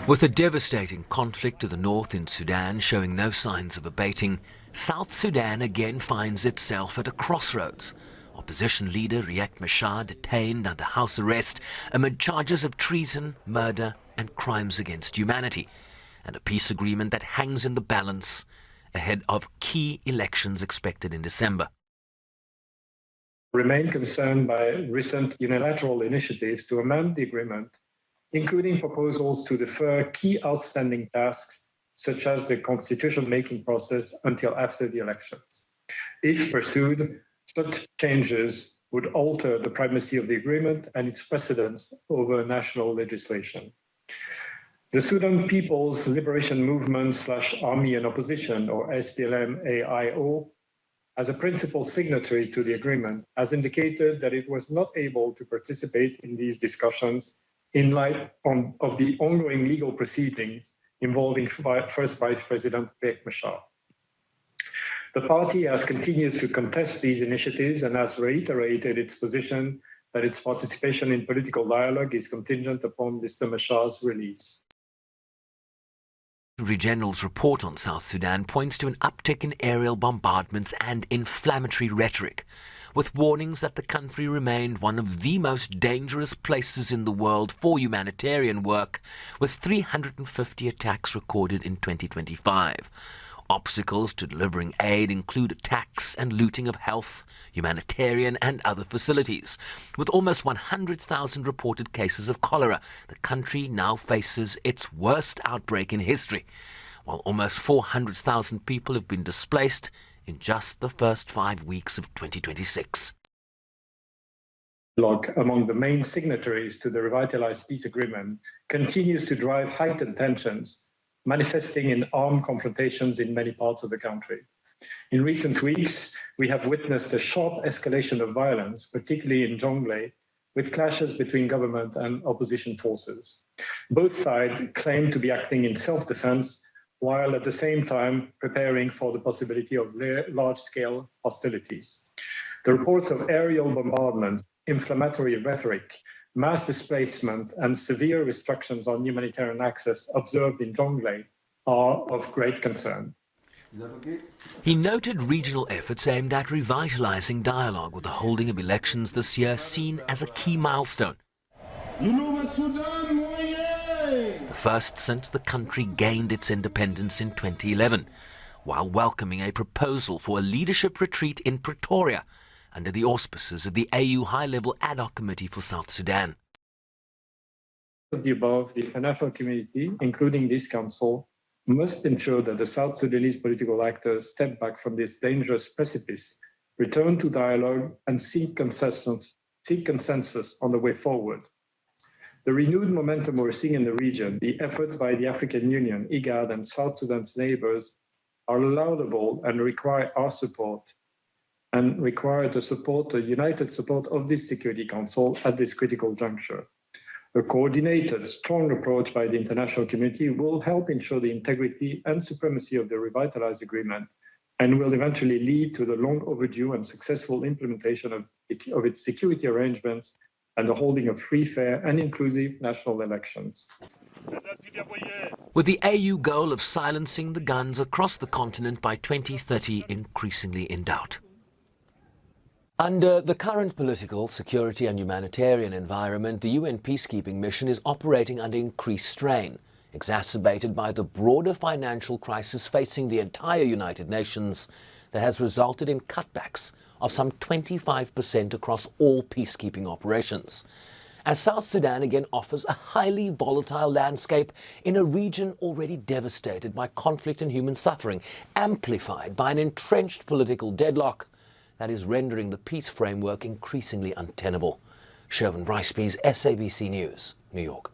With a devastating conflict to the north in Sudan showing no signs of abating, South Sudan again finds itself at a crossroads. Opposition leader Riek Machar detained under house arrest amid charges of treason, murder and crimes against humanity, and a peace agreement that hangs in the balance ahead of key elections expected in December. Remain concerned by recent unilateral initiatives to amend the agreement, including proposals to defer key outstanding tasks, such as the constitution-making process until after the elections. If pursued, such changes would alter the primacy of the agreement and its precedence over national legislation. The Sudan People's Liberation Movement / Army and Opposition, or SPLM-AIO, as a principal signatory to the agreement, has indicated that it was not able to participate in these discussions in light of the ongoing legal proceedings involving First Vice President Riek Machar. The party has continued to contest these initiatives and has reiterated its position that its participation in political dialogue is contingent upon Mr. Machar's release. The Secretary General's report on South Sudan points to an uptick in aerial bombardments and inflammatory rhetoric, with warnings that the country remained one of the most dangerous places in the world for humanitarian work, with 350 attacks recorded in 2025. Obstacles to delivering aid include attacks and looting of health, humanitarian and other facilities. With almost 100,000 reported cases of cholera, the country now faces its worst outbreak in history, while almost 400,000 people have been displaced in just the first 5 weeks of 2026. Among the main signatories to the Revitalized Peace Agreement continues to drive heightened tensions, manifesting in armed confrontations in many parts of the country. In recent weeks, we have witnessed a sharp escalation of violence, particularly in Jonglei, with clashes between government and opposition forces. Both sides claim to be acting in self-defense, while at the same time preparing for the possibility of large-scale hostilities. The reports of aerial bombardments, inflammatory rhetoric, mass displacement and severe restrictions on humanitarian access observed in Jonglei are of great concern. Is that okay? He noted regional efforts aimed at revitalizing dialogue, with the holding of elections this year seen as a key milestone. The first since the country gained its independence in 2011, while welcoming a proposal for a leadership retreat in Pretoria under the auspices of the AU High-Level Ad Hoc Committee for South Sudan. Of the above, the international community, including this council, must ensure that the South Sudanese political actors step back from this dangerous precipice, return to dialogue, and seek consensus on the way forward. The renewed momentum we're seeing in the region, the efforts by the African Union, IGAD, and South Sudan's neighbors are laudable and require our support, and require the united support of this Security Council at this critical juncture. A coordinated, strong approach by the international community will help ensure the integrity and supremacy of the Revitalized Agreement, and will eventually lead to the long overdue and successful implementation of its security arrangements and the holding of free, fair and inclusive national elections. With the AU goal of silencing the guns across the continent by 2030 increasingly in doubt. Under the current political, security and humanitarian environment, the UN peacekeeping mission is operating under increased strain, exacerbated by the broader financial crisis facing the entire United Nations that has resulted in cutbacks of some 25% across all peacekeeping operations. As South Sudan again offers a highly volatile landscape in a region already devastated by conflict and human suffering, amplified by an entrenched political deadlock that is rendering the peace framework increasingly untenable. Sherwin Bryce-Pease, SABC News, New York.